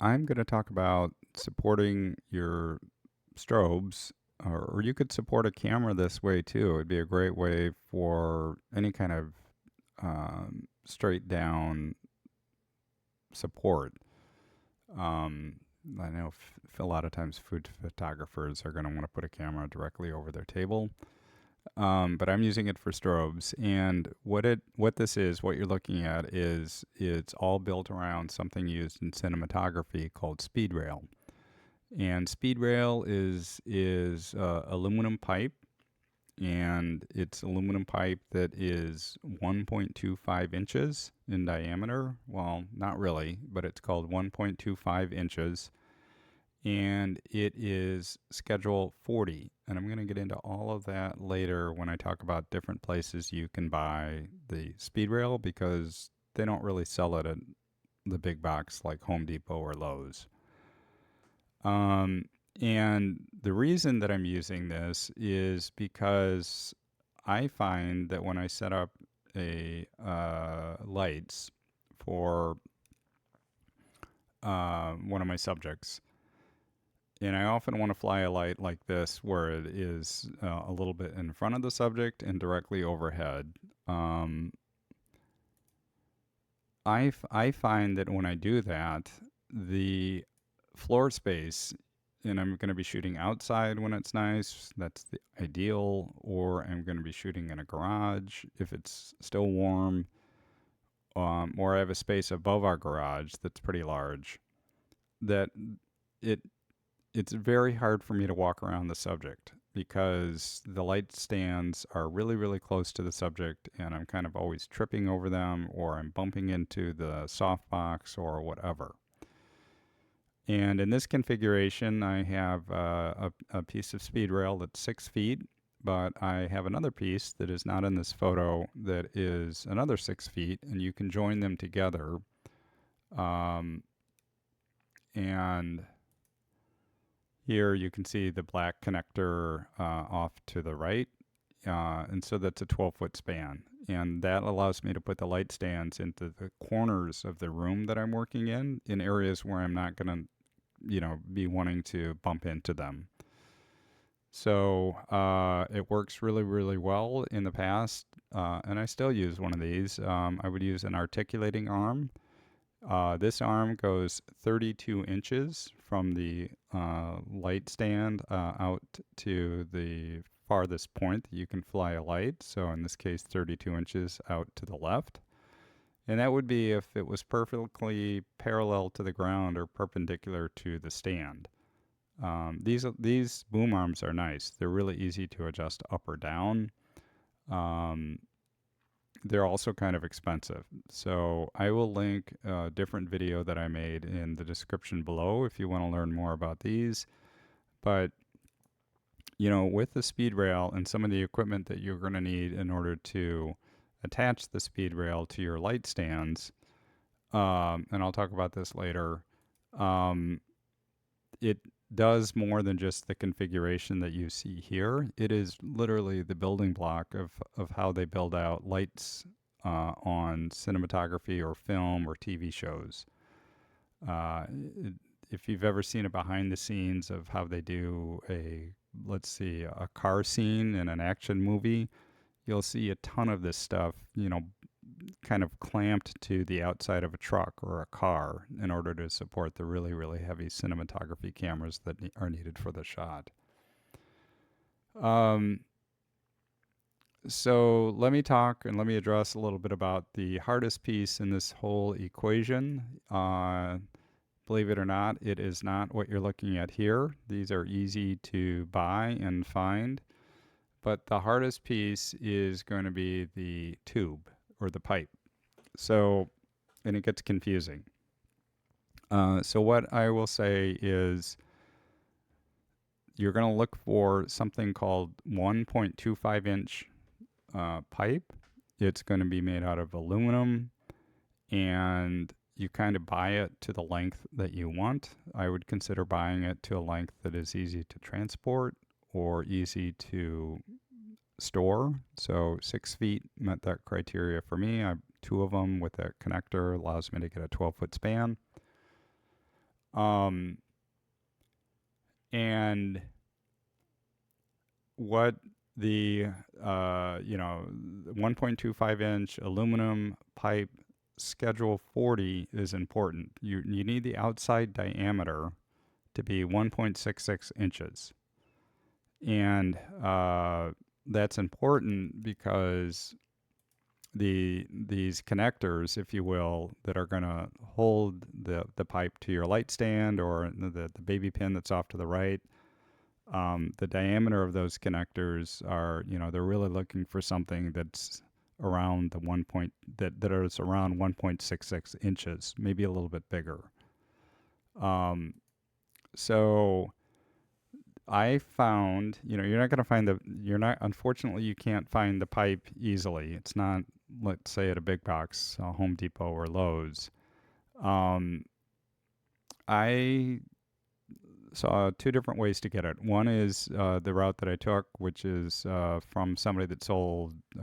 I'm going to talk about supporting your strobes, or you could support a camera this way too. It'd be a great way for any kind of straight down support. Um, I know a lot of times food photographers are going to want to put a camera directly over their table, but I'm using it for strobes. And what this is, what you're looking at is it's all built around something used in cinematography called SpeedRail. And SpeedRail is aluminum pipe, and it's aluminum pipe that is 1.25 inches in diameter. Well, not really, but it's called 1.25 inches, and it is schedule 40. And I'm going to get into all of that later when I talk about different places you can buy the SpeedRail, because they don't really sell it at the big box like Home Depot or Lowe's. Um, and the reason that I'm using this is because I find that when I set up a lights for one of my subjects, and I often want to fly a light like this where it is a little bit in front of the subject and directly overhead. Um, I find that when I do that, the floor space, and I'm going to be shooting outside when it's nice, that's the ideal, or I'm going to be shooting in a garage if it's still warm, or I have a space above our garage that's pretty large, that it it's very hard for me to walk around the subject because the light stands are really, really close to the subject, and I'm kind of always tripping over them, or I'm bumping into the softbox or whatever. And in this configuration, I have a piece of speed rail that's 6 feet, but I have another piece that is not in this photo that is another 6 feet, and you can join them together. Um, and here you can see the black connector off to the right. And so that's a 12-foot span. And that allows me to put the light stands into the corners of the room that I'm working in areas where I'm not going to, be wanting to bump into them. So it works really, really well in the past. And I still use one of these. I would use an articulating arm. This arm goes 32 inches from the light stand out to the farthest point that you can fly a light. So in this case, 32 inches out to the left. And that would be if it was perfectly parallel to the ground or perpendicular to the stand. These boom arms are nice. They're really easy to adjust up or down. Um, they're also kind of expensive. So I will link a different video that I made in the description below if you want to learn more about these. But, with the speed rail and some of the equipment that you're going to need in order to attach the speed rail to your light stands, and I'll talk about this later, um, it does more than just the configuration that you see here. It is literally the building block of how they build out lights on cinematography or film or TV shows. Uh, it, if you've ever seen a behind the scenes of how they do let's see, a car scene in an action movie, you'll see a ton of this stuff, kind of clamped to the outside of a truck or a car in order to support the really, really heavy cinematography cameras that are needed for the shot. Um, so let me talk and let me address a little bit about the hardest piece in this whole equation. Believe it or not, it is not what you're looking at here. These are easy to buy and find. But the hardest piece is going to be the tube or the pipe. So, and it gets confusing. So what I will say is you're going to look for something called 1.25 inch pipe. It's going to be made out of aluminum, and you kind of buy it to the length that you want. I would consider buying it to a length that is easy to transport or easy to store. So 6 feet met that criteria for me. I have two of them with that connector, allows me to get a 12-foot span. Um, and what the 1.25 inch aluminum pipe schedule 40 is important. You need the outside diameter to be 1.66 inches. And that's important because these connectors, if you will, that are going to hold the pipe to your light stand or the baby pin that's off to the right, the diameter of those connectors are, they're really looking for something that's around the that is around 1.66 inches, maybe a little bit bigger. So I found, you're not going to find unfortunately, you can't find the pipe easily. It's not, let's say, at a big box, Home Depot or Lowe's. Um, I saw two different ways to get it. One is the route that I took, which is from a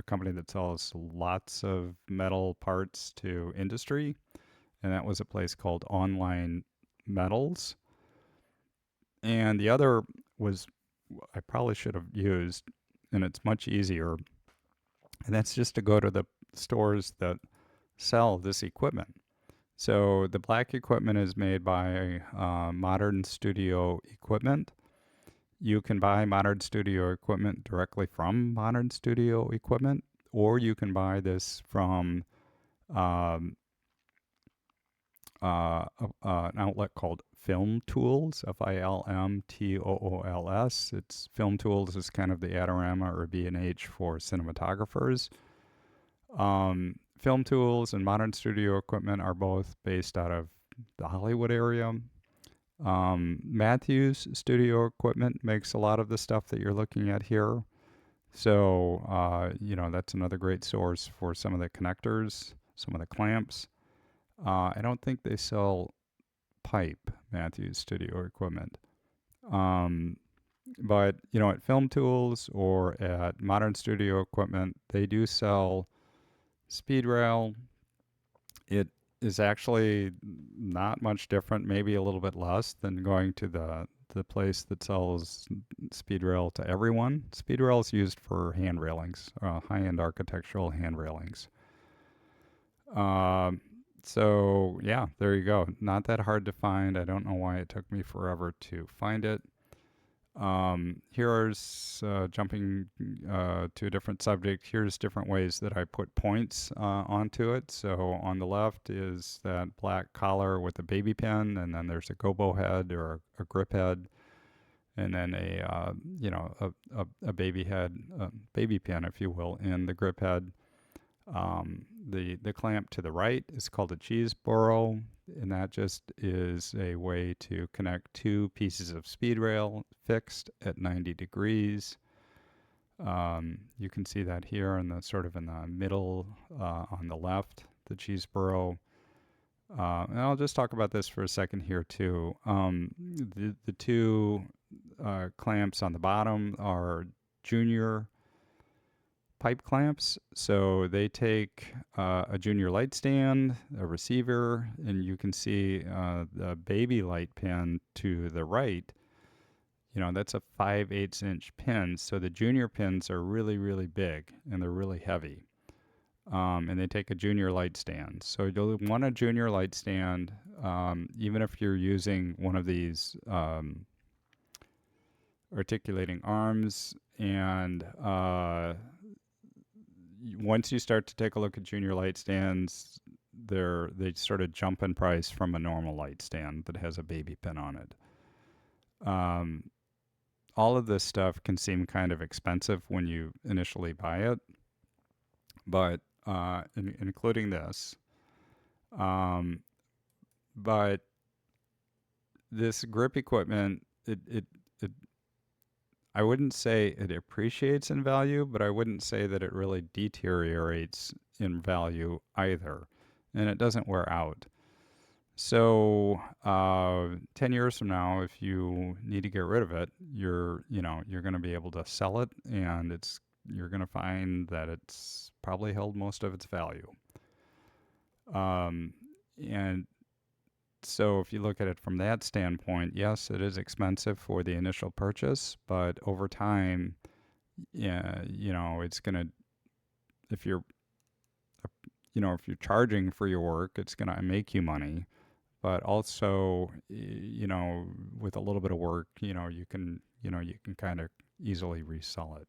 company that sells lots of metal parts to industry. And that was a place called Online Metals. And the other was I probably should have used, and it's much easier. And that's just to go to the stores that sell this equipment. So the black equipment is made by Modern Studio Equipment. You can buy Modern Studio Equipment directly from Modern Studio Equipment, or you can buy this from um, an outlet called FilmTools, FilmTools. It's FilmTools is kind of the Adorama or B&H for cinematographers. FilmTools and Modern Studio Equipment are both based out of the Hollywood area. Matthews Studio Equipment makes a lot of the stuff that you're looking at here. So, that's another great source for some of the connectors, some of the clamps. I don't think they sell pipe, Matthews Studio Equipment. But, at Film Tools or at Modern Studio Equipment, they do sell SpeedRail. It is actually not much different, maybe a little bit less than going to the place that sells SpeedRail to everyone. SpeedRail is used for hand railings, high-end architectural hand railings. So yeah, there you go. Not that hard to find. I don't know why it took me forever to find it. Here's jumping to a different subject. Here's different ways that I put points onto it. So on the left is that black collar with a baby pin, and then there's a gobo head or a grip head, and then a baby head, baby pin, if you will, in the grip head. The clamp to the right is called a cheese burrow, and that just is a way to connect two pieces of SpeedRail fixed at 90 degrees. You can see that here in the sort of in the middle on the left, the cheese burrow. And I'll just talk about this for a second here too. The two clamps on the bottom are junior pipe clamps. So they take a junior light stand, a receiver, and you can see the baby light pin to the right. That's a 5/8 inch pin. So the junior pins are really, really big and they're really heavy. And they take a junior light stand. So you'll want a junior light stand, even if you're using one of these articulating arms. And once you start to take a look at junior light stands, they sort of jump in price from a normal light stand that has a baby pin on it. All of this stuff can seem kind of expensive when you initially buy it, but including this. But this grip equipment, it I wouldn't say it appreciates in value, but I wouldn't say that it really deteriorates in value either. And it doesn't wear out. So 10 years from now, if you need to get rid of it, you're going to be able to sell it, and you're going to find that it's probably held most of its value. And So if you look at it from that standpoint, yes, it is expensive for the initial purchase, but over time, yeah, it's gonna if you're if you're charging for your work, it's gonna make you money. But also, with a little bit of work, you can kind of easily resell it.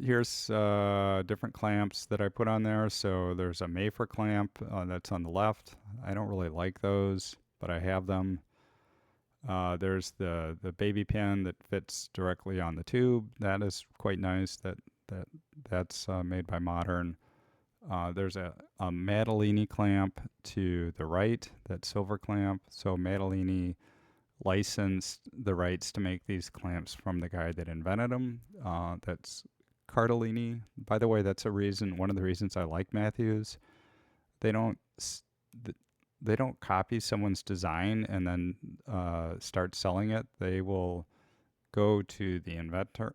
Here's different clamps that I put on there. So there's a Mayfer clamp that's on the left. I don't really like those, but I have them. There's the baby pin that fits directly on the tube. That is quite nice. That's made by Modern. There's a Maddalini clamp to the right. That silver clamp. So Maddalini licensed the rights to make these clamps from the guy that invented them. That's Cardellini. By the way, that's one of the reasons I like Matthews. They don't they don't copy someone's design and then start selling it. They will go to the inventor,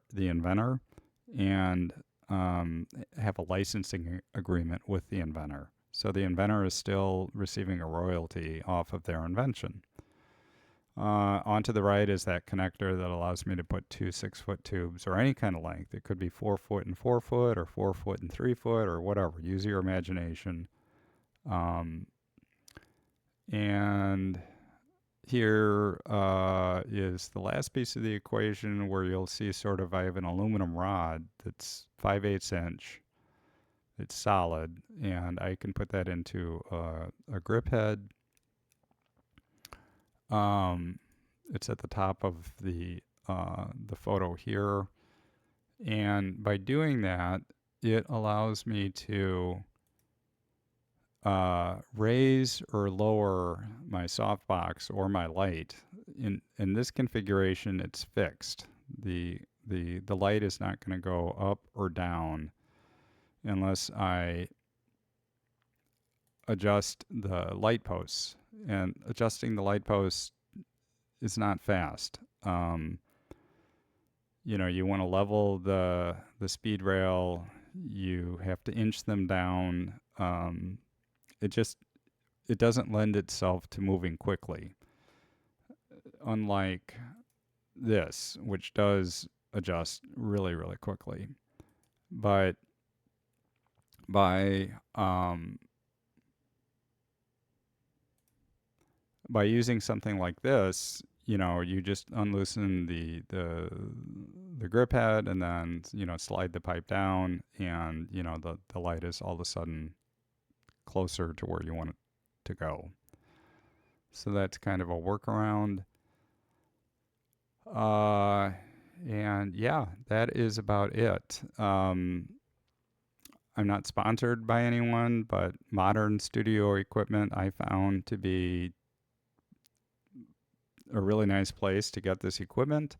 and have a licensing agreement with the inventor. So the inventor is still receiving a royalty off of their invention. Onto the right is that connector that allows me to put two 6-foot tubes or any kind of length. It could be 4 foot and 4 foot or 4 foot and 3 foot or whatever. Use your imagination. And here is the last piece of the equation where you'll see I have an aluminum rod that's 5/8 inch. It's solid, and I can put that into a grip head. It's at the top of the photo here, and by doing that, it allows me to raise or lower my softbox or my light. In this configuration, it's fixed. The light is not going to go up or down unless I adjust the light posts. And adjusting the light posts is not fast. You want to level the SpeedRail. You have to inch them down. It doesn't lend itself to moving quickly, unlike this, which does adjust really, really quickly. But by using something like this, you just unloosen the grip head and then slide the pipe down, and the light is all of a sudden closer to where you want it to go. So that's kind of a workaround. And yeah, that is about it. I'm not sponsored by anyone, but Modern studio equipment I found to be a really nice place to get this equipment.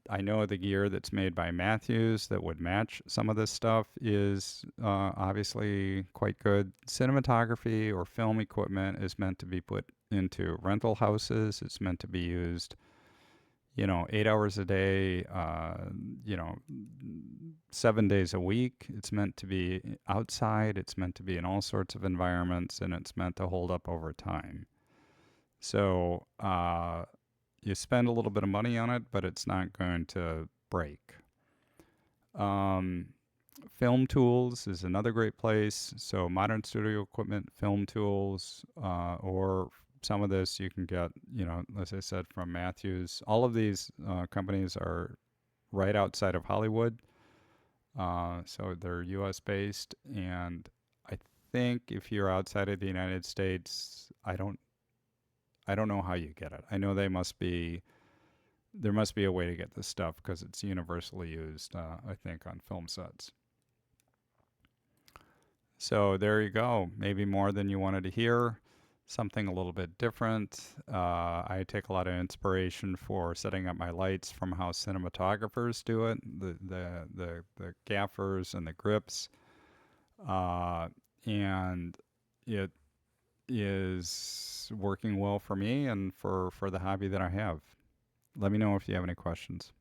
I know the gear that's made by Matthews that would match some of this stuff is obviously quite good. Cinematography or film equipment is meant to be put into rental houses. It's meant to be used, 8 hours a day, 7 days a week. It's meant to be outside. It's meant to be in all sorts of environments, and it's meant to hold up over time. So you spend a little bit of money on it, but it's not going to break. FilmTools is another great place. So modern studio equipment, FilmTools, or some of this you can get, as I said, from Matthews. All of these companies are right outside of Hollywood. So they're US based, and I think if you're outside of the United States, I don't know how you get it. I know there must be a way to get this stuff because it's universally used, I think, on film sets. So there you go. Maybe more than you wanted to hear. Something a little bit different. I take a lot of inspiration for setting up my lights from how cinematographers do it. The gaffers and the grips, and it is working well for me and for the hobby that I have. Let me know if you have any questions.